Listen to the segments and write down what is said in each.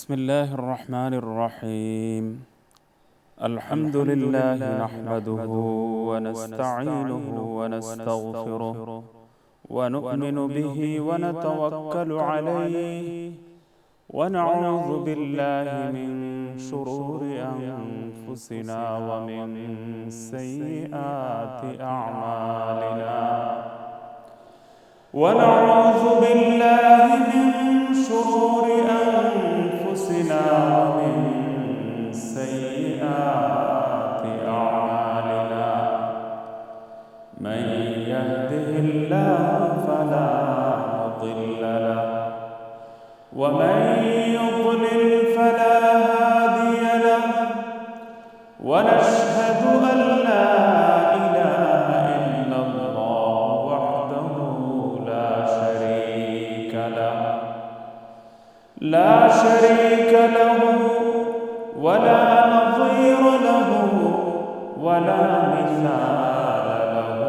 بسم الله الرحمن الرحيم. الحمد لله نحمده ونستعينه ونستغفره ونؤمن به ونتوكل عليه ونعوذ بالله من شرور أنفسنا ومن سيئات أعمالنا ونعوذ بالله من شرور أنفسنا ومن سيئات أعمالنا من يهده الله فلا مضل له ومن يضلل فلا هادي له ونشهد أن لا إله إلا الله وحده لا شريك له ولا نظير له ولا مثال له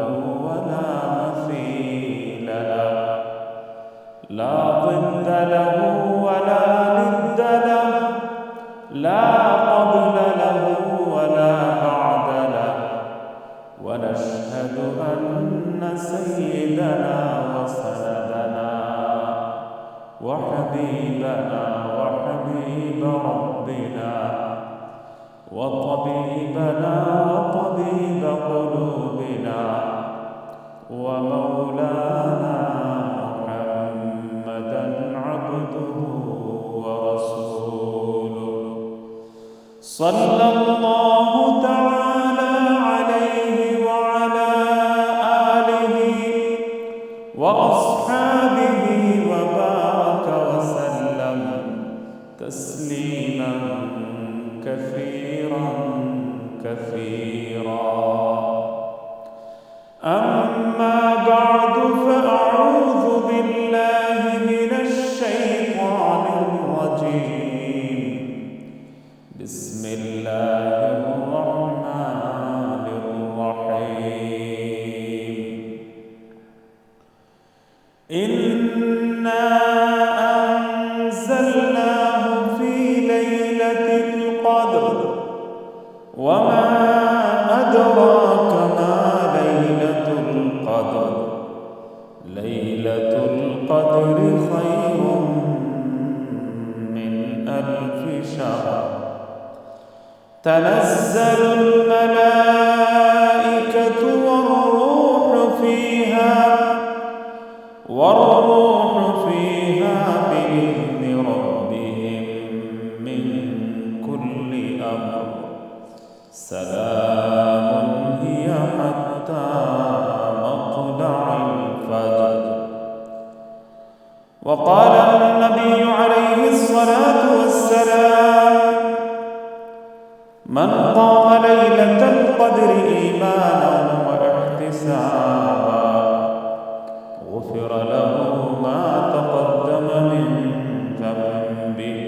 ولا مثيل له لا ضد له ولا ند له لا قبل له ولا بعد له ونشهد أن سيدنا وسندنا وحبيبنا وحبيب ربنا وطبيبنا وطبيب قلوبنا ومولانا محمدا عبده ورسوله صلى الله تعالى عليه وعلى آله وأصحابه وبارك وسلم تسليما كثيرا كثيرا. أما بعد فأعوذ بالله من الشيطان الرجيم. بسم الله الرحمن الرحيم. إنا أنزلناه في ليلة القدر وما أدراك ما ليلة القدر. ليلة القدر خير من 1000 شهر. تنزل الملائكة والروح فيها بإذن ربهم من كل أمر. سلام هي حتى مطلع الفجر. وقال النبي عليه الصلاة والسلام: من قام ليلة القدر إيمانا واحتسابا غفر له ما تقدم من ذنبه.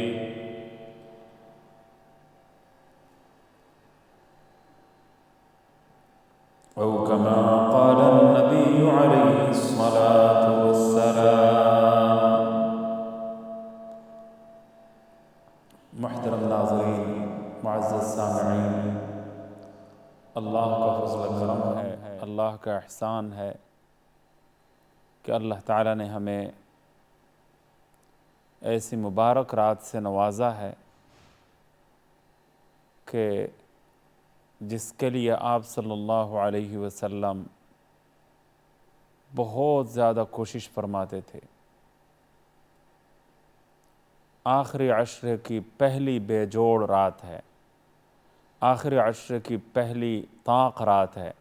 أو كما قال النبي عليه الصلاة والسلام. محترم ناظرین، معزز سامعین، اللہ کا فضل و کرم ہے، اللہ کا احسان ہے کہ اللہ تعالیٰ نے ہمیں ایسی مبارک رات سے نوازا ہے کہ جس کے لیے آپ صلی اللہ علیہ وسلم بہت زیادہ کوشش فرماتے تھے. آخری عشرے کی پہلی بے جوڑ رات ہے، آخری عشرے کی پہلی طاق رات ہے،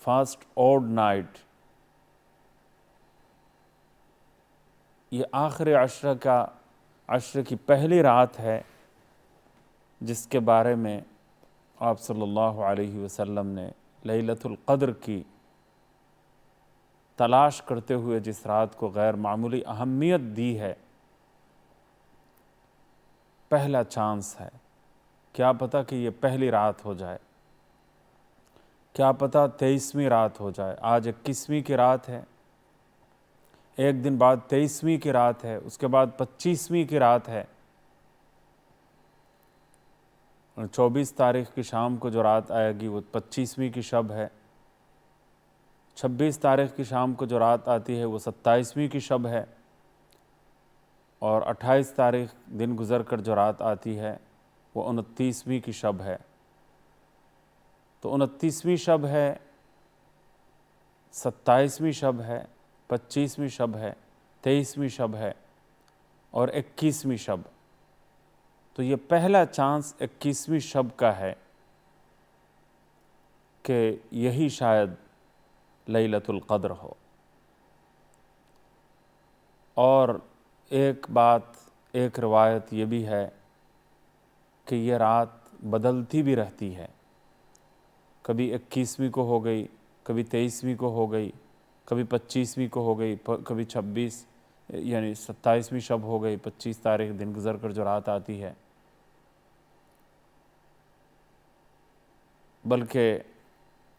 فرسٹ اوڈ نائٹ. یہ آخری عشرے کی پہلی رات ہے جس کے بارے میں آپ صلی اللہ علیہ وسلم نے لیلۃ القدر کی تلاش کرتے ہوئے جس رات کو غیر معمولی اہمیت دی ہے. پہلا چانس ہے، کیا پتہ کہ یہ پہلی رات ہو جائے، کیا پتہ 23ویں رات ہو جائے. آج 21ویں کی رات ہے، ایک دن بعد 23ویں کی رات ہے، اس کے بعد 25ویں کی رات ہے، 24 تاریخ کی شام کو جو رات آئے گی وہ 25ویں کی شب ہے، 26 تاریخ کی شام کو جو رات آتی ہے وہ 27ویں کی شب ہے، اور 28 تاریخ دن گزر کر جو رات آتی ہے وہ 29ویں کی شب ہے۔ تو 29ویں شب ہے، 27ویں شب ہے، 25ویں شب ہے، 23ویں شب ہے اور 21ویں شب۔ تو یہ پہلا چانس 21ویں شب کا ہے کہ یہی شاید لیلۃ القدر ہو۔ اور ایک بات، ایک روایت یہ بھی ہے کہ یہ رات بدلتی بھی رہتی ہے، کبھی 21ویں کو ہو گئی، کبھی 23ویں کو ہو گئی، کبھی 25ویں کو ہو گئی، کبھی 26 یعنی 27ویں شب ہو گئی، 25 تاریخ دن گزر کر جو رات آتی ہے۔ بلکہ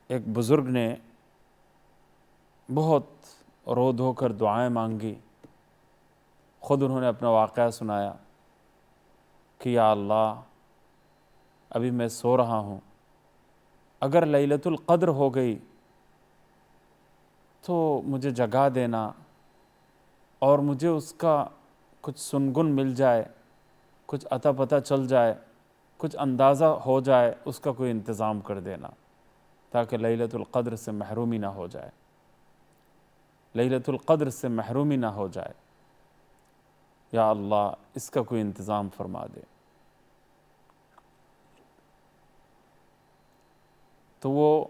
ایک بزرگ نے بہت رو دھو کر دعائیں مانگی، خود انہوں نے اپنا واقعہ سنایا کہ یا اللہ ابھی میں سو رہا ہوں، اگر لیلۃ القدر ہو گئی تو مجھے جگا دینا اور مجھے اس کا کچھ سنگن مل جائے، کچھ عطا پتہ چل جائے، کچھ اندازہ ہو جائے، اس کا کوئی انتظام کر دینا تاکہ لیلۃ القدر سے محرومی نہ ہو جائے، لیلۃ القدر سے محرومی نہ ہو جائے، یا اللہ اس کا کوئی انتظام فرما دے۔ تو وہ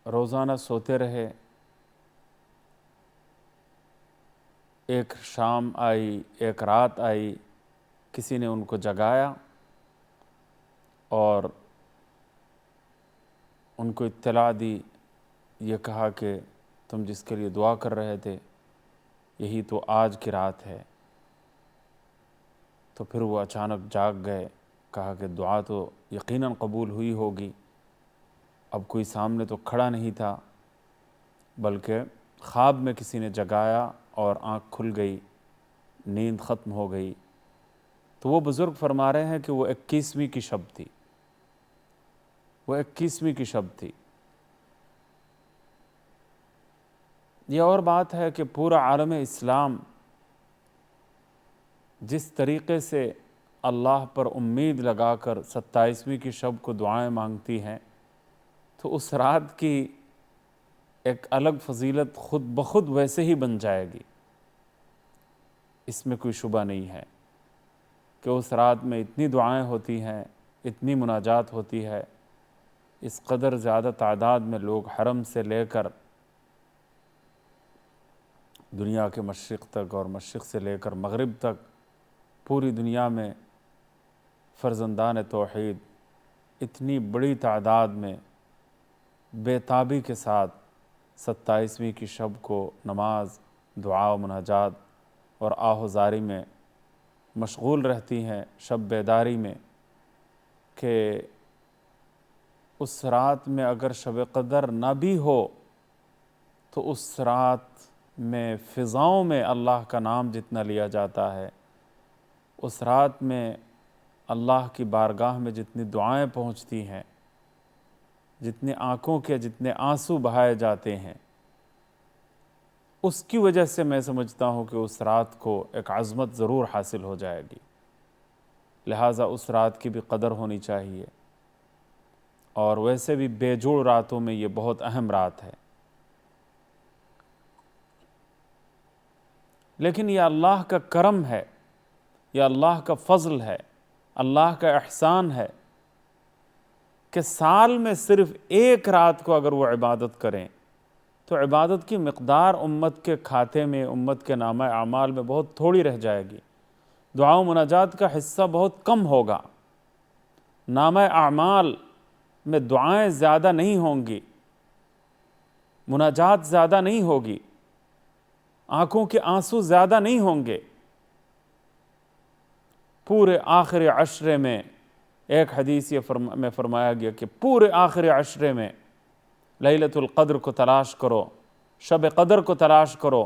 روزانہ سوتے رہے۔ ایک شام آئی، ایک رات آئی، کسی نے ان کو جگایا اور ان کو اطلاع دی، یہ کہا کہ تم جس کے لیے دعا کر رہے تھے یہی تو آج کی رات ہے۔ تو پھر وہ اچانک جاگ گئے، کہا کہ دعا تو یقیناً قبول ہوئی ہوگی، اب کوئی سامنے تو کھڑا نہیں تھا، بلکہ خواب میں کسی نے جگایا اور آنکھ کھل گئی، نیند ختم ہو گئی۔ تو وہ بزرگ فرما رہے ہیں کہ وہ 21ویں کی شب تھی، وہ 21ویں کی شب تھی۔ یہ اور بات ہے کہ پورا عالم اسلام جس طریقے سے اللہ پر امید لگا کر 27ویں کی شب کو دعائیں مانگتی ہیں، تو اس رات کی ایک الگ فضیلت خود بخود ویسے ہی بن جائے گی۔ اس میں کوئی شبہ نہیں ہے کہ اس رات میں اتنی دعائیں ہوتی ہیں، اتنی مناجات ہوتی ہے، اس قدر زیادہ تعداد میں لوگ حرم سے لے کر دنیا کے مشرق تک اور مشرق سے لے کر مغرب تک پوری دنیا میں فرزندان توحید اتنی بڑی تعداد میں بے تابی کے ساتھ 27ویں کی شب کو نماز، دعا و مناجات اور آہ و زاری میں مشغول رہتی ہیں، شب بیداری میں، کہ اس رات میں اگر شب قدر نہ بھی ہو تو اس رات میں فضاؤں میں اللہ کا نام جتنا لیا جاتا ہے، اس رات میں اللہ کی بارگاہ میں جتنی دعائیں پہنچتی ہیں، جتنے آنکھوں کے جتنے آنسو بہائے جاتے ہیں، اس کی وجہ سے میں سمجھتا ہوں کہ اس رات کو ایک عظمت ضرور حاصل ہو جائے گی۔ لہٰذا اس رات کی بھی قدر ہونی چاہیے، اور ویسے بھی بے جوڑ راتوں میں یہ بہت اہم رات ہے۔ لیکن یہ اللہ کا کرم ہے، یہ اللہ کا فضل ہے، اللہ کا احسان ہے کہ سال میں صرف ایک رات کو اگر وہ عبادت کریں تو عبادت کی مقدار امت کے کھاتے میں، امت کے نامہ اعمال میں بہت تھوڑی رہ جائے گی، دعا و مناجات کا حصہ بہت کم ہوگا، نامہ اعمال میں دعائیں زیادہ نہیں ہوں گی، مناجات زیادہ نہیں ہوگی، آنکھوں کے آنسو زیادہ نہیں ہوں گے۔ پورے آخر عشرے میں ایک حدیث میں فرمایا گیا کہ پورے آخر عشرے میں لیلۃ القدر کو تلاش کرو، شب قدر کو تلاش کرو،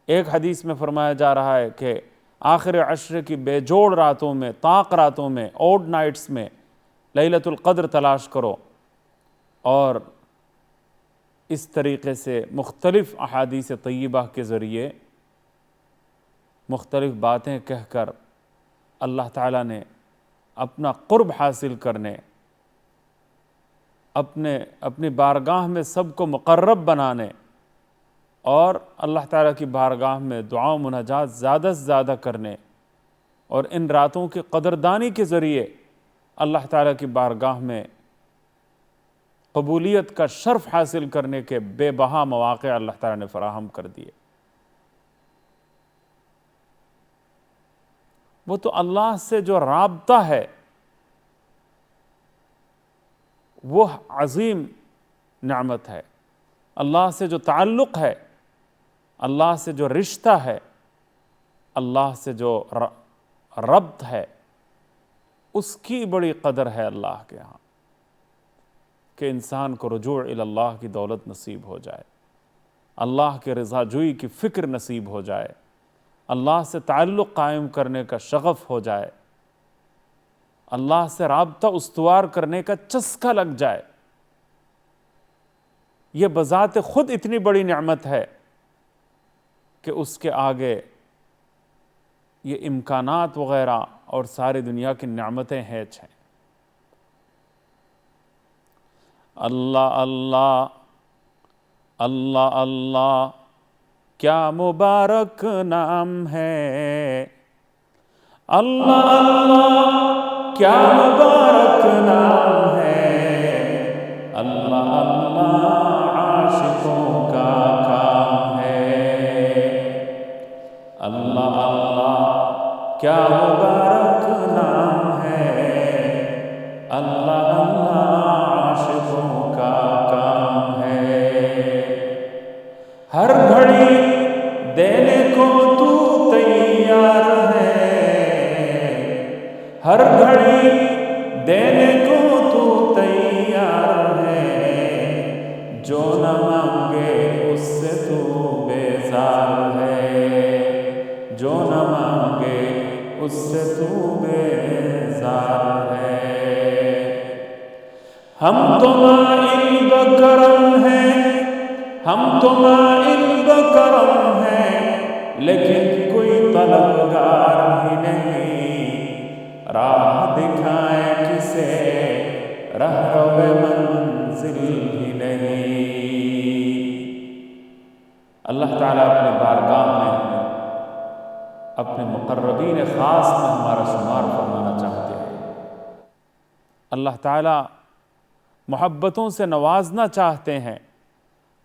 ایک حدیث میں فرمایا جا رہا ہے کہ آخر عشر کی بے جوڑ راتوں میں، طاق راتوں میں، اوڈ نائٹس میں لیلۃ القدر تلاش کرو، اور اس طریقے سے مختلف احادیث طیبہ کے ذریعے مختلف باتیں کہہ کر اللہ تعالیٰ نے اپنا قرب حاصل کرنے، اپنی بارگاہ میں سب کو مقرب بنانے اور اللہ تعالیٰ کی بارگاہ میں دعا و مناجات زیادہ سے زیادہ کرنے، اور ان راتوں کی قدردانی کے ذریعے اللہ تعالیٰ کی بارگاہ میں قبولیت کا شرف حاصل کرنے کے بے بہا مواقع اللہ تعالیٰ نے فراہم کر دیے۔ وہ تو اللہ سے جو رابطہ ہے وہ عظیم نعمت ہے، اللہ سے جو تعلق ہے، اللہ سے جو رشتہ ہے، اللہ سے جو ربط ہے، اس کی بڑی قدر ہے اللہ کے ہاں، کہ انسان کو رجوع الی اللہ کی دولت نصیب ہو جائے، اللہ کے رضا جوئی کی فکر نصیب ہو جائے، اللہ سے تعلق قائم کرنے کا شغف ہو جائے، اللہ سے رابطہ استوار کرنے کا چسکا لگ جائے۔ یہ بذات خود اتنی بڑی نعمت ہے کہ اس کے آگے یہ امکانات وغیرہ اور ساری دنیا کی نعمتیں ہیچ ہیں۔ اللہ اللہ اللہ اللہ کیا مبارک نام ہے، اللہ اللہ کیا مبارک نام ہے، اللہ اللہ عاشقوں کا کام ہے، اللہ اللہ کیا مبارک نام ہے، اللہ اللہ عاشقوں کا کام ہے، ہر گھڑی دینے کو تو تیار ہے، ہر گھڑی دینے کو تو تیار ہے، جو نہ مانگے اس سے تو بیزار ہے، جو نہ مانگے اس سے تو بیزار ہے۔ ہم تو مائل بکرم ہیں، ہم تو مائل بکرم ہیں، لیکن کوئی طلبگار ہی نہیں، راہ دکھائیں کسے رہرو منزل ہی نہیں۔ اللہ تعالیٰ اپنے بارگاہ میں اپنے مقربین خاص میں ہمارا شمار فرمانا چاہتے ہیں۔ اللہ تعالیٰ محبتوں سے نوازنا چاہتے ہیں،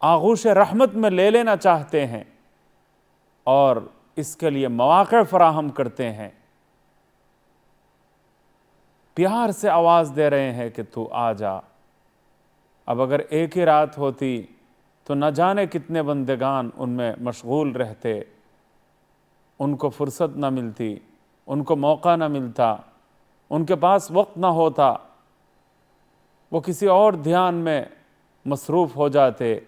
آغوش رحمت میں لے لینا چاہتے ہیں، اور اس کے لیے مواقع فراہم کرتے ہیں، پیار سے آواز دے رہے ہیں کہ تو آ جا۔ اب اگر ایک ہی رات ہوتی تو نہ جانے کتنے بندگان ان میں مشغول رہتے، ان کو فرصت نہ ملتی، ان کو موقع نہ ملتا، ان کے پاس وقت نہ ہوتا، وہ کسی اور دھیان میں مصروف ہو جاتے۔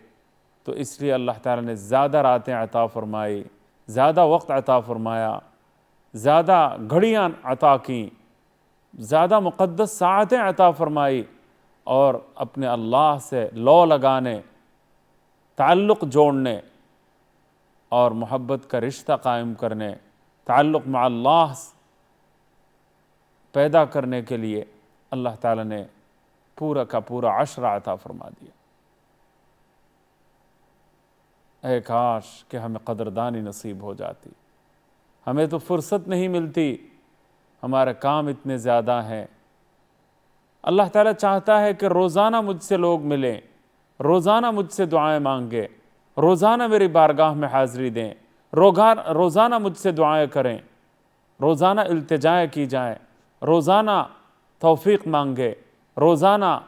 تو اس لیے اللہ تعالیٰ نے زیادہ راتیں عطا فرمائی، زیادہ وقت عطا فرمایا، زیادہ گھڑیاں عطا کیں، زیادہ مقدس ساعتیں عطا فرمائی، اور اپنے اللہ سے لو لگانے، تعلق جوڑنے اور محبت کا رشتہ قائم کرنے، تعلق مع اللہ پیدا کرنے کے لیے اللہ تعالیٰ نے پورا کا پورا عشرہ عطا فرما دیا۔ اے کاش کہ ہمیں قدردانی نصیب ہو جاتی، ہمیں تو فرصت نہیں ملتی، ہمارے کام اتنے زیادہ ہیں۔ اللہ تعالیٰ چاہتا ہے کہ روزانہ مجھ سے لوگ ملیں، روزانہ مجھ سے دعائیں مانگیں، روزانہ میری بارگاہ میں حاضری دیں، روزانہ مجھ سے دعائیں کریں، روزانہ التجائیں کی جائیں، روزانہ توفیق مانگے، روزانہ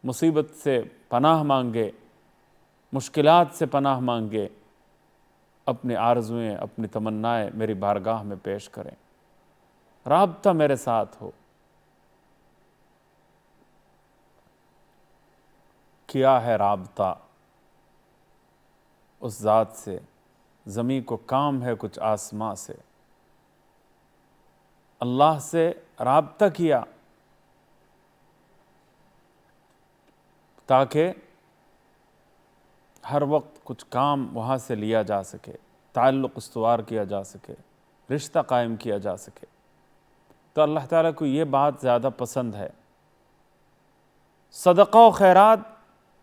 مصیبت سے پناہ مانگے، مشکلات سے پناہ مانگے، اپنی آرزوئیں، اپنی تمنائیں میری بارگاہ میں پیش کریں، رابطہ میرے ساتھ ہو۔ کیا ہے رابطہ اس ذات سے زمین کو کام ہے کچھ آسماں سے، اللہ سے رابطہ کیا تاکہ ہر وقت کچھ کام وہاں سے لیا جا سکے، تعلق استوار کیا جا سکے، رشتہ قائم کیا جا سکے۔ تو اللہ تعالیٰ کو یہ بات زیادہ پسند ہے۔ صدقہ و خیرات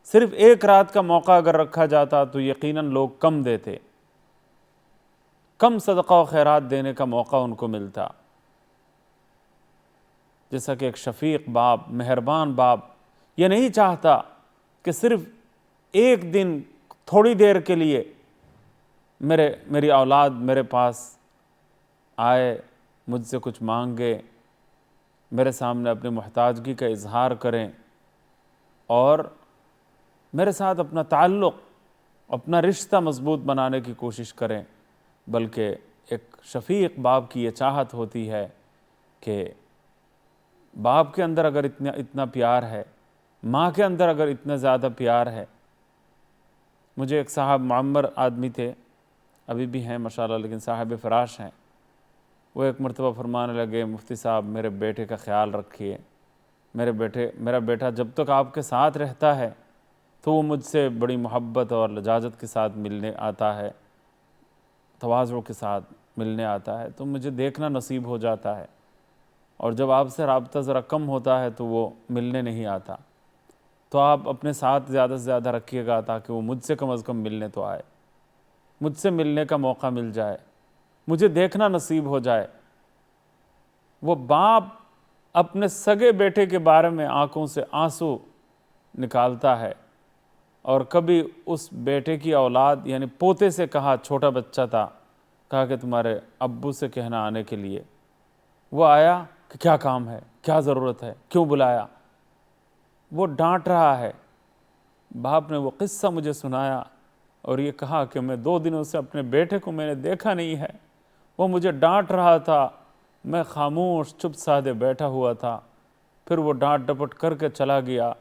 صرف ایک رات کا موقع اگر رکھا جاتا تو یقیناً لوگ کم دیتے، کم صدقہ و خیرات دینے کا موقع ان کو ملتا۔ جیسا کہ ایک شفیق باپ، مہربان باپ یہ نہیں چاہتا کہ صرف ایک دن تھوڑی دیر کے لیے میری اولاد میرے پاس آئے، مجھ سے کچھ مانگے، میرے سامنے اپنی محتاجگی کا اظہار کریں اور میرے ساتھ اپنا تعلق، اپنا رشتہ مضبوط بنانے کی کوشش کریں، بلکہ ایک شفیق باپ کی یہ چاہت ہوتی ہے کہ باپ کے اندر اگر اتنا پیار ہے، ماں کے اندر اگر اتنا زیادہ پیار ہے۔ مجھے ایک صاحب معمر آدمی تھے، ابھی بھی ہیں ماشاءاللہ، لیکن صاحب فراش ہیں۔ وہ ایک مرتبہ فرمانے لگے، مفتی صاحب میرے بیٹے کا خیال رکھیے، میرا بیٹا جب تک آپ کے ساتھ رہتا ہے تو وہ مجھ سے بڑی محبت اور لجاجت کے ساتھ ملنے آتا ہے، تواضع کے ساتھ ملنے آتا ہے، تو مجھے دیکھنا نصیب ہو جاتا ہے، اور جب آپ سے رابطہ ذرا کم ہوتا ہے تو وہ ملنے نہیں آتا۔ تو آپ اپنے ساتھ زیادہ سے زیادہ رکھیے گا تاکہ وہ مجھ سے کم از کم ملنے تو آئے، مجھ سے ملنے کا موقع مل جائے، مجھے دیکھنا نصیب ہو جائے۔ وہ باپ اپنے سگے بیٹے کے بارے میں آنکھوں سے آنسو نکالتا ہے، اور کبھی اس بیٹے کی اولاد یعنی پوتے سے کہا، چھوٹا بچہ تھا، کہا کہ تمہارے ابو سے کہنا آنے کے لیے۔ وہ آیا کہ کیا کام ہے، کیا ضرورت ہے، کیوں بلایا؟ وہ ڈانٹ رہا ہے۔ باپ نے وہ قصہ مجھے سنایا اور یہ کہا کہ میں 2 دنوں سے اپنے بیٹے کو میں نے دیکھا نہیں ہے، وہ مجھے ڈانٹ رہا تھا، میں خاموش چپ سادے بیٹھا ہوا تھا، پھر وہ ڈانٹ ڈپٹ کر کے چلا گیا،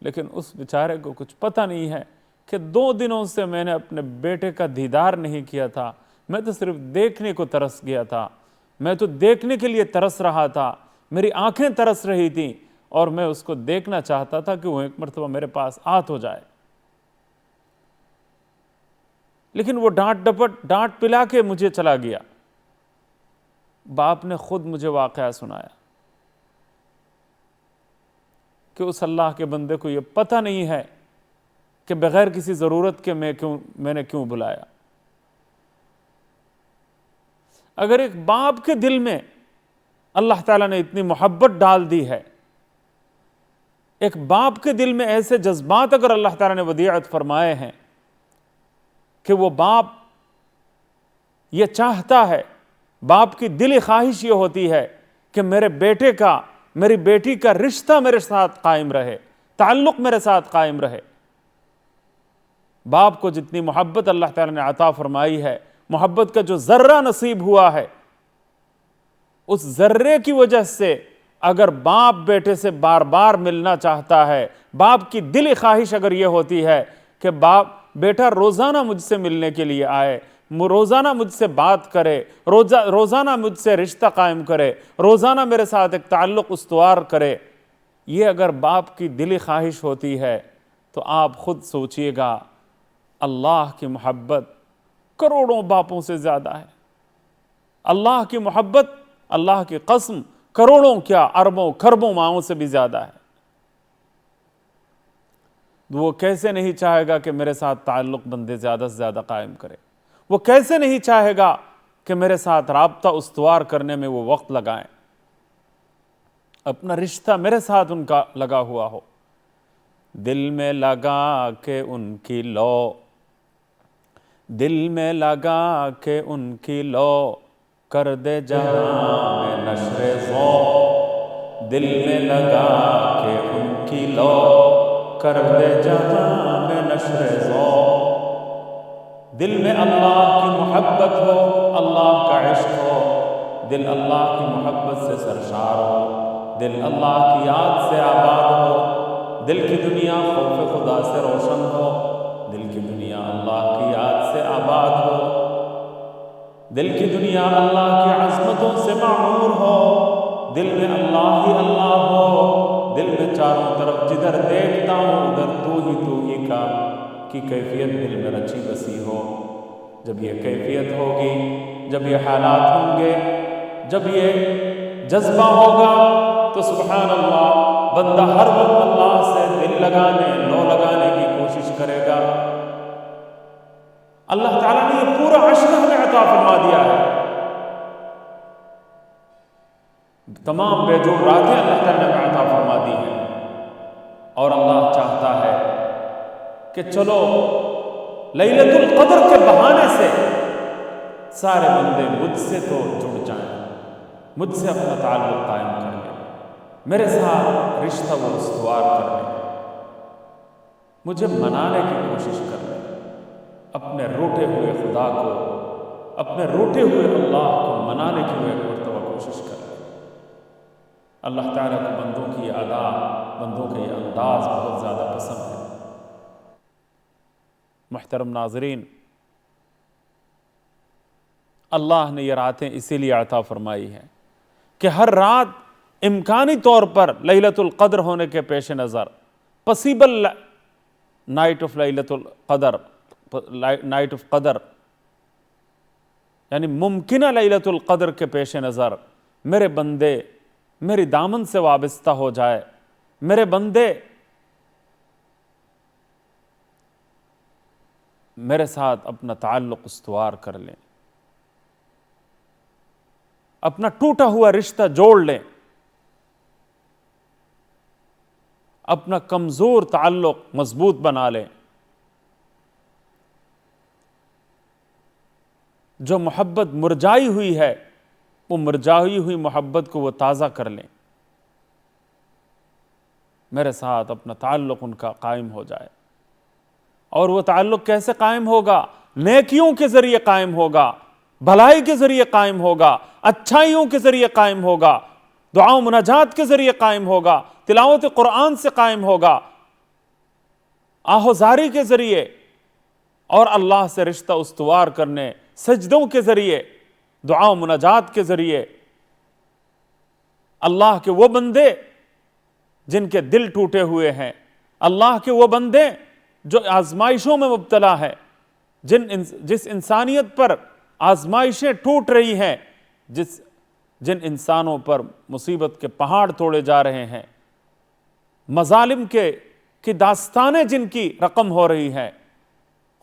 لیکن اس بیچارے کو کچھ پتہ نہیں ہے کہ 2 دنوں سے میں نے اپنے بیٹے کا دیدار نہیں کیا تھا، میں تو صرف دیکھنے کو ترس گیا تھا، میں تو دیکھنے کے لیے ترس رہا تھا، میری آنکھیں ترس رہی تھیں، اور میں اس کو دیکھنا چاہتا تھا کہ وہ ایک مرتبہ میرے پاس آت ہو جائے۔ لیکن وہ ڈانٹ ڈپٹ، ڈانٹ پلا کے مجھے چلا گیا۔ باپ نے خود مجھے واقعہ سنایا کہ اس اللہ کے بندے کو یہ پتہ نہیں ہے کہ بغیر کسی ضرورت کے میں نے کیوں بلایا۔ اگر ایک باپ کے دل میں اللہ تعالیٰ نے اتنی محبت ڈال دی ہے، ایک باپ کے دل میں ایسے جذبات اگر اللہ تعالیٰ نے ودیعت فرمائے ہیں کہ وہ باپ یہ چاہتا ہے، باپ کی دلی خواہش یہ ہوتی ہے کہ میرے بیٹے کا، میری بیٹی کا رشتہ میرے ساتھ قائم رہے، تعلق میرے ساتھ قائم رہے۔ باپ کو جتنی محبت اللہ تعالیٰ نے عطا فرمائی ہے، محبت کا جو ذرہ نصیب ہوا ہے، اس ذرے کی وجہ سے اگر باپ بیٹے سے بار بار ملنا چاہتا ہے، باپ کی دلی خواہش اگر یہ ہوتی ہے کہ بیٹا روزانہ مجھ سے ملنے کے لیے آئے، روزانہ مجھ سے بات کرے، روزانہ مجھ سے رشتہ قائم کرے، روزانہ میرے ساتھ ایک تعلق استوار کرے، یہ اگر باپ کی دلی خواہش ہوتی ہے تو آپ خود سوچئے گا، اللہ کی محبت کروڑوں باپوں سے زیادہ ہے۔ اللہ کی محبت، اللہ کی قسم، کروڑوں کیا اربوں کھربوں ماؤں سے بھی زیادہ ہے۔ وہ کیسے نہیں چاہے گا کہ میرے ساتھ تعلق بندے زیادہ سے زیادہ قائم کرے؟ وہ کیسے نہیں چاہے گا کہ میرے ساتھ رابطہ استوار کرنے میں وہ وقت لگائیں، اپنا رشتہ میرے ساتھ ان کا لگا ہوا ہو؟ دل میں لگا کے ان کی لو، دل میں لگا کے ان کی لو، کر دے جہاں میں نشر ذوق، دل میں لگا کے ان کی لو، کر دے جہاں میں نشر ذوق۔ دل میں اللہ کی محبت ہو، اللہ کا عشق ہو، دل اللہ کی محبت سے سرشار ہو، دل اللہ کی یاد سے آباد ہو، دل کی دنیا خوف خدا سے روشن ہو، دل کی دنیا اللہ کی یاد سے آباد ہو، دل کی دنیا اللہ کی عظمتوں سے معمور ہو، دل میں اللہ ہی اللہ ہو، دل میں چاروں طرف جدھر دیکھتا ہوں ادھر تو ہی کا کی کیفیت دل میں رچی بسی ہو۔ جب یہ کیفیت ہوگی، جب یہ حالات ہوں گے، جب یہ جذبہ ہوگا تو سبحان اللہ بندہ ہر وقت اللہ سے دل لو لگانے کی کوشش کرے گا۔ اللہ تعالیٰ نے یہ پورا عشر ہمیں عطا فرما دیا ہے، تمام بے جوڑ راتیں اللہ تعالیٰ نے عطا فرما دی ہیں، اور اللہ چاہتا ہے کہ چلو لیلۃ القدر کے بہانے سے سارے بندے مجھ سے تو جڑ جائیں، مجھ سے اپنا تعلق قائم کر لیں، میرے ساتھ رشتہ وہ استوار کر لیں، مجھے منانے کی کوشش کر لیں، اپنے روٹے ہوئے خدا کو، اپنے روٹے ہوئے اللہ کو منانے کی وہ ایک مرتبہ کوشش کر لیں۔ اللہ تعالیٰ کو بندوں کی یہ ادا، بندوں کا یہ انداز بہت زیادہ پسند ہے۔ محترم ناظرین، اللہ نے یہ راتیں اسی لیے عطا فرمائی ہیں کہ ہر رات امکانی طور پر لیلۃ القدر ہونے کے پیش نظر، پاسبل نائٹ آف لیلۃ القدر، نائٹ آف قدر یعنی ممکنہ لیلۃ القدر کے پیش نظر میرے بندے میری دامن سے وابستہ ہو جائے، میرے بندے میرے ساتھ اپنا تعلق استوار کر لیں، اپنا ٹوٹا ہوا رشتہ جوڑ لیں، اپنا کمزور تعلق مضبوط بنا لیں، جو محبت مرجائی ہوئی ہے وہ مرجائی ہوئی محبت کو وہ تازہ کر لیں، میرے ساتھ اپنا تعلق ان کا قائم ہو جائے۔ اور وہ تعلق کیسے قائم ہوگا؟ نیکیوں کے ذریعے قائم ہوگا، بھلائی کے ذریعے قائم ہوگا، اچھائیوں کے ذریعے قائم ہوگا، دعا و مناجات کے ذریعے قائم ہوگا، تلاوت قرآن سے قائم ہوگا، آہوزاری کے ذریعے، اور اللہ سے رشتہ استوار کرنے سجدوں کے ذریعے، دعا و مناجات کے ذریعے۔ اللہ کے وہ بندے جن کے دل ٹوٹے ہوئے ہیں، اللہ کے وہ بندے جو آزمائشوں میں مبتلا ہے، جس انسانیت پر آزمائشیں ٹوٹ رہی ہیں، جن انسانوں پر مصیبت کے پہاڑ توڑے جا رہے ہیں، مظالم کی داستانیں جن کی رقم ہو رہی ہیں،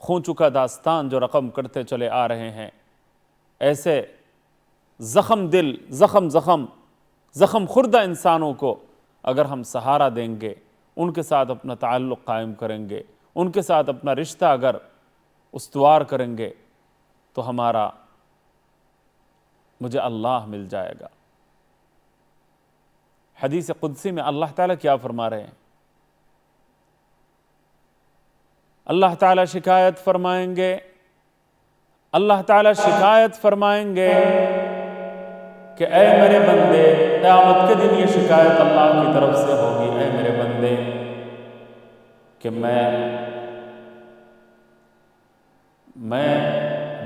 خون چکا داستان جو رقم کرتے چلے آ رہے ہیں، ایسے زخم دل، زخم خوردہ انسانوں کو اگر ہم سہارا دیں گے، ان کے ساتھ اپنا تعلق قائم کریں گے، ان کے ساتھ اپنا رشتہ اگر استوار کریں گے تو ہمارا مجھے اللہ مل جائے گا۔ حدیث قدسی میں اللہ تعالیٰ کیا فرما رہے ہیں؟ اللہ تعالیٰ شکایت فرمائیں گے، اللہ تعالیٰ شکایت فرمائیں گے کہ اے میرے بندے، قیامت کے دن یہ شکایت اللہ کی طرف سے ہوگی، اے میرے بندے کہ میں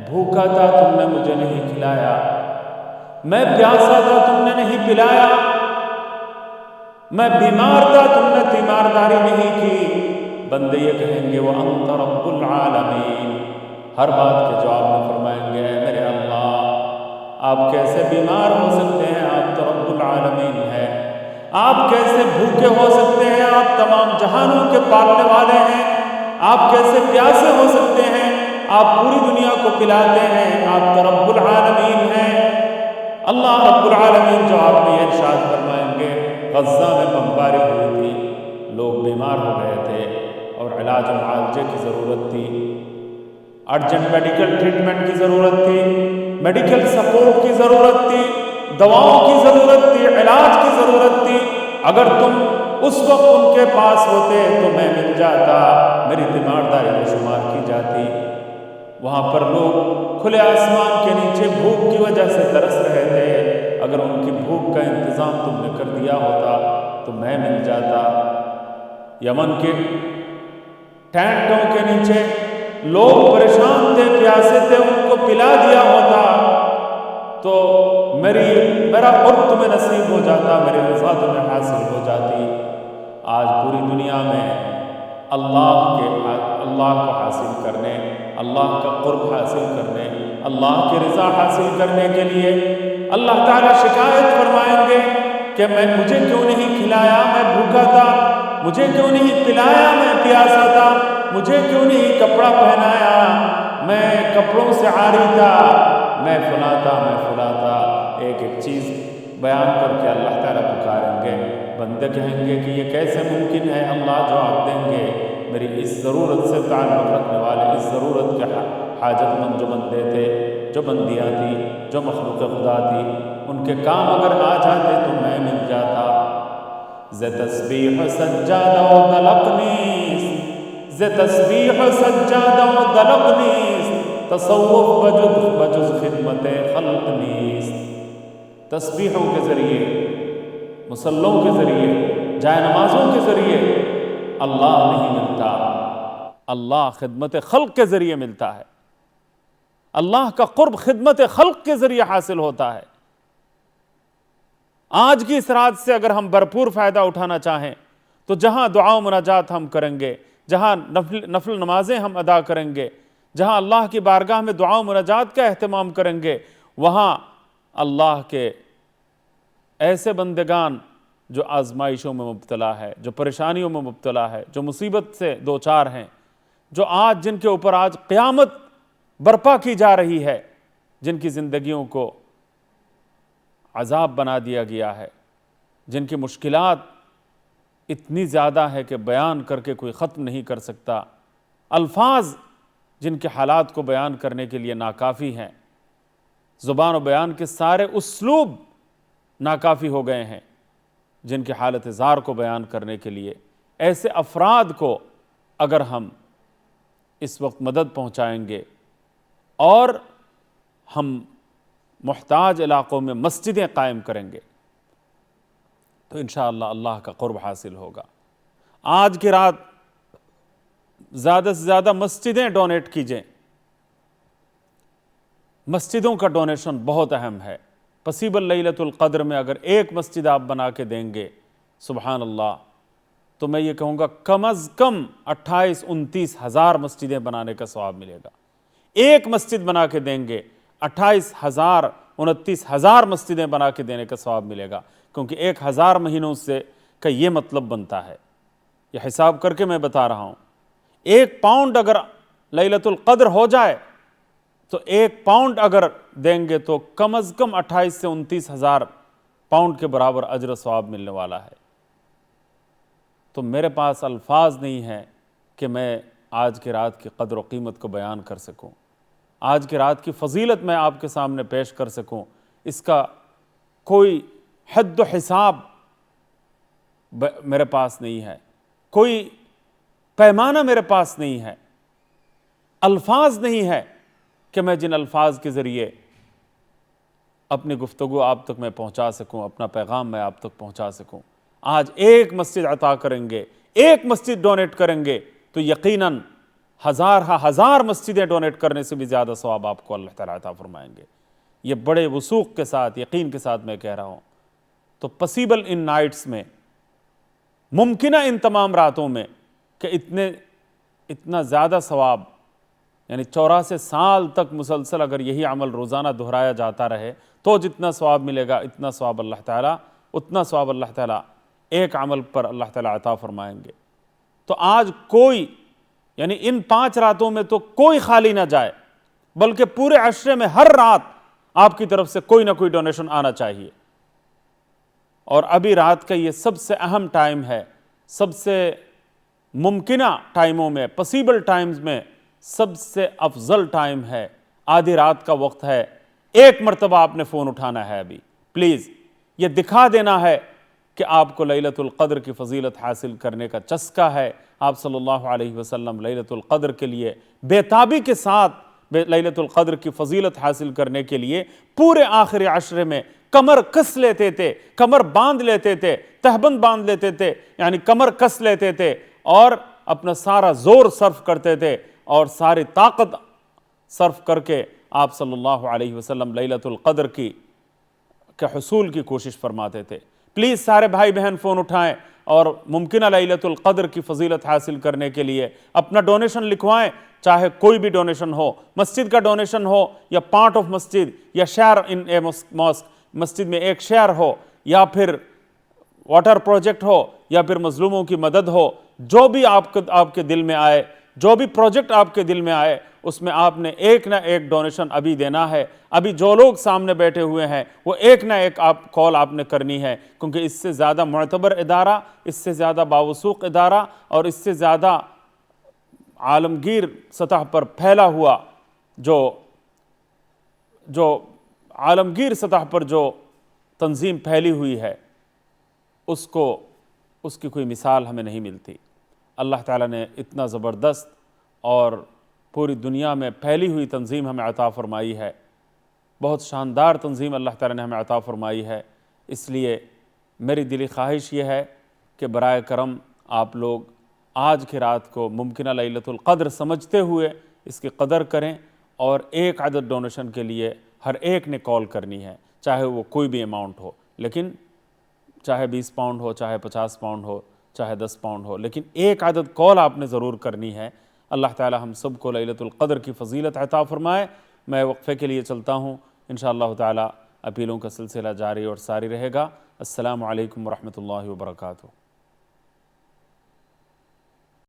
بھوکا تھا تم نے مجھے نہیں کھلایا، میں پیاسا تھا تم نے نہیں پلایا، میں بیمار تھا تم نے تیمارداری نہیں کی۔ بندے یہ کہیں گے وَأَنْتَ رَبُّ الْعَالَمِينَ، ہر بات کے جواب میں فرمائیں گے اے میرے اللہ، آپ کیسے بیمار ہو سکتے ہیں؟ آپ تو رب العالمین ہیں۔ آپ کیسے بھوکے ہو سکتے ہیں؟ آپ تمام جہانوں کے پالنے والے ہیں۔ آپ کیسے پیاسے ہو سکتے ہیں؟ آپ پوری دنیا کو پلاتے ہیں، آپ تو رب العالمین ہیں۔ اللہ رب العالمین جواب میں یہ ارشاد فرمائیں گے، غزہ میں بمباری ہوئی تھی، لوگ بیمار ہو گئے تھے اور علاج و معالجے کی ضرورت تھی، ارجنٹ میڈیکل ٹریٹمنٹ کی ضرورت تھی، میڈیکل سپورٹ کی ضرورت تھی، دواؤں کی ضرورت تھی، علاج کی ضرورت تھی۔ اگر تم اس وقت ان کے پاس ہوتے تو میں مل جاتا، میری تیمارداری میں شمار کی جاتی۔ وہاں پر لوگ کھلے آسمان کے نیچے بھوک کی وجہ سے ترس رہے تھے، اگر ان کی بھوک کا انتظام تم نے کر دیا ہوتا تو میں مل جاتا۔ یمن کے ٹینٹوں کے نیچے لوگ پریشان تھے، پیاسے تھے، ان کو پلا دیا ہوتا۔ تو میرا قرب تمہیں نصیب ہو جاتا، میری رضا تمہیں حاصل ہو جاتی۔ آج پوری دنیا میں اللہ کو حاصل کرنے، اللہ کا قرب حاصل کرنے، اللہ کی رضا حاصل کرنے کے لیے اللہ تعالیٰ شکایت فرمائیں گے کہ مجھے کیوں نہیں کھلایا، میں بھوکا تھا، مجھے کیوں نہیں پلایا، میں پیاسا تھا، مجھے کیوں نہیں کپڑا پہنایا، میں کپڑوں سے عاری تھا، میں فلاں تھا، میں فلاں تھا۔ ایک ایک چیز بیان کر کے اللہ تعالیٰ پکاریں گے، بندے کہیں گے کہ یہ کیسے ممکن ہے؟ اللہ جواب دیں گے، میری اس ضرورت سے تعلق رکھنے والے، اس ضرورت کے حاجت مند جو بندے تھے، جو بندیاں تھی، جو مخلوق خدا تھی، ان کے کام اگر آ جاتے تو میں مل جاتا۔ ز تسبیح سجادہ و دلق نیست، ز تسبیح سجادہ و دلق نیست، تصوف بجز خدمت خلق نیست۔ تسبیحوں کے ذریعے، مصلوں کے ذریعے، جائے نمازوں کے ذریعے اللہ نہیں ملتا، اللہ خدمت خلق کے ذریعے ملتا ہے۔ اللہ کا قرب خدمت خلق کے ذریعے حاصل ہوتا ہے۔ آج کی اس رات سے اگر ہم بھرپور فائدہ اٹھانا چاہیں تو جہاں دعا و مناجات ہم کریں گے، جہاں نفل نمازیں ہم ادا کریں گے، جہاں اللہ کی بارگاہ میں دعا و مناجات کا اہتمام کریں گے، وہاں اللہ کے ایسے بندگان جو آزمائشوں میں مبتلا ہے، جو پریشانیوں میں مبتلا ہے، جو مصیبت سے دوچار ہیں، جو جن کے اوپر آج قیامت برپا کی جا رہی ہے، جن کی زندگیوں کو عذاب بنا دیا گیا ہے، جن کی مشکلات اتنی زیادہ ہے کہ بیان کر کے کوئی ختم نہیں کر سکتا، الفاظ جن کے حالات کو بیان کرنے کے لیے ناکافی ہیں، زبان و بیان کے سارے اسلوب ناکافی ہو گئے ہیں، جن کی حالت زار کو بیان کرنے کے لیے ایسے افراد کو اگر ہم اس وقت مدد پہنچائیں گے اور ہم محتاج علاقوں میں مسجدیں قائم کریں گے تو انشاءاللہ اللہ کا قرب حاصل ہوگا۔ آج کی رات زیادہ سے زیادہ مسجدیں ڈونیٹ کیجئیں، مسجدوں کا ڈونیشن بہت اہم ہے۔ پسیبل لیلۃ القدر میں اگر ایک مسجد آپ بنا کے دیں گے، سبحان اللہ، تو میں یہ کہوں گا کم از کم 28-29 ہزار مسجدیں بنانے کا ثواب ملے گا۔ ایک مسجد بنا کے دیں گے 28,000-29 ہزار مسجدیں بنا کے دینے کا ثواب ملے گا، کیونکہ 1000 مہینوں سے کا یہ مطلب بنتا ہے۔ یہ حساب کر کے میں بتا رہا ہوں، 1 پاؤنڈ اگر لیلۃ القدر ہو جائے تو 1 پاؤنڈ اگر دیں گے تو کم از کم 28 سے 29 ہزار پاؤنڈ کے برابر اجر و ثواب ملنے والا ہے۔ تو میرے پاس الفاظ نہیں ہیں کہ میں آج کی رات کی قدر و قیمت کو بیان کر سکوں، آج کی رات کی فضیلت میں آپ کے سامنے پیش کر سکوں، اس کا کوئی حد و حساب میرے پاس نہیں ہے، کوئی پیمانہ میرے پاس نہیں ہے، الفاظ نہیں ہے کہ میں جن الفاظ کے ذریعے اپنی گفتگو آپ تک میں پہنچا سکوں، اپنا پیغام میں آپ تک پہنچا سکوں۔ آج ایک مسجد عطا کریں گے، ایک مسجد ڈونیٹ کریں گے تو یقیناً ہزار مسجدیں ڈونیٹ کرنے سے بھی زیادہ ثواب آپ کو اللہ تعالیٰ عطا فرمائیں گے۔ یہ بڑے وثوق کے ساتھ، یقین کے ساتھ میں کہہ رہا ہوں۔ تو پسیبل ان نائٹس میں، ممکنہ ان تمام راتوں میں کہ اتنا زیادہ ثواب، یعنی 84 سال تک مسلسل اگر یہی عمل روزانہ دہرایا جاتا رہے تو جتنا ثواب ملے گا اتنا ثواب اللہ تعالیٰ ایک عمل پر اللہ تعالیٰ عطا فرمائیں گے۔ تو آج کوئی، یعنی ان 5 راتوں میں تو کوئی خالی نہ جائے، بلکہ پورے عشرے میں ہر رات آپ کی طرف سے کوئی نہ کوئی ڈونیشن آنا چاہیے۔ اور ابھی رات کا یہ سب سے اہم ٹائم ہے، سب سے ممکنہ ٹائموں میں، پسیبل ٹائمز میں سب سے افضل ٹائم ہے، آدھی رات کا وقت ہے۔ ایک مرتبہ آپ نے فون اٹھانا ہے ابھی، پلیز یہ دکھا دینا ہے کہ آپ کو لیلۃ القدر کی فضیلت حاصل کرنے کا چسکا ہے۔ آپ صلی اللہ علیہ وسلم لیلۃ القدر کے لیے بےتابی کے ساتھ لیلۃ القدر کی فضیلت حاصل کرنے کے لیے پورے آخری عشرے میں کمر کس لیتے تھے، کمر باندھ لیتے تھے، تہبند باندھ لیتے تھے، یعنی کمر کس لیتے تھے اور اپنا سارا زور صرف کرتے تھے اور ساری طاقت صرف کر کے آپ صلی اللہ علیہ وسلم لیلۃ القدر کے حصول کی کوشش فرماتے تھے۔ پلیز سارے بھائی بہن فون اٹھائیں اور ممکنہ لیلۃ القدر کی فضیلت حاصل کرنے کے لیے اپنا ڈونیشن لکھوائیں، چاہے کوئی بھی ڈونیشن ہو، مسجد کا ڈونیشن ہو یا پارٹ آف مسجد یا شیئر ان اے ماسک، مسجد میں ایک شیئر ہو یا پھر واٹر پروجیکٹ ہو یا پھر مظلوموں کی مدد ہو، جو بھی آپ کے دل میں آئے، جو بھی پروجیکٹ آپ کے دل میں آئے، اس میں آپ نے ایک نہ ایک ڈونیشن ابھی دینا ہے۔ ابھی جو لوگ سامنے بیٹھے ہوئے ہیں وہ ایک نہ ایک کال آپ نے کرنی ہے، کیونکہ اس سے زیادہ معتبر ادارہ، اس سے زیادہ باوثوق ادارہ اور اس سے زیادہ عالمگیر سطح پر پھیلا ہوا جو عالمگیر سطح پر جو تنظیم پھیلی ہوئی ہے، اس کی کوئی مثال ہمیں نہیں ملتی۔ اللہ تعالیٰ نے اتنا زبردست اور پوری دنیا میں پھیلی ہوئی تنظیم ہمیں عطا فرمائی ہے، بہت شاندار تنظیم اللہ تعالیٰ نے ہمیں عطا فرمائی ہے۔ اس لیے میری دلی خواہش یہ ہے کہ برائے کرم آپ لوگ آج کی رات کو ممکنہ لیلۃ القدر سمجھتے ہوئے اس کی قدر کریں، اور ایک عدد ڈونیشن کے لیے ہر ایک نے کال کرنی ہے، چاہے وہ کوئی بھی اماؤنٹ ہو، لیکن چاہے 20 پاؤنڈ ہو، چاہے 50 پاؤنڈ ہو، چاہے 10 پاؤنڈ ہو، لیکن ایک عدد کال آپ نے ضرور کرنی ہے۔ اللہ تعالی ہم سب کو لیلۃ القدر کی فضیلت عطا فرمائے۔ میں وقفے کے لیے چلتا ہوں، انشاءاللہ تعالی اپیلوں کا سلسلہ جاری اور ساری رہے گا۔ السلام علیکم ورحمۃ اللہ وبرکاتہ۔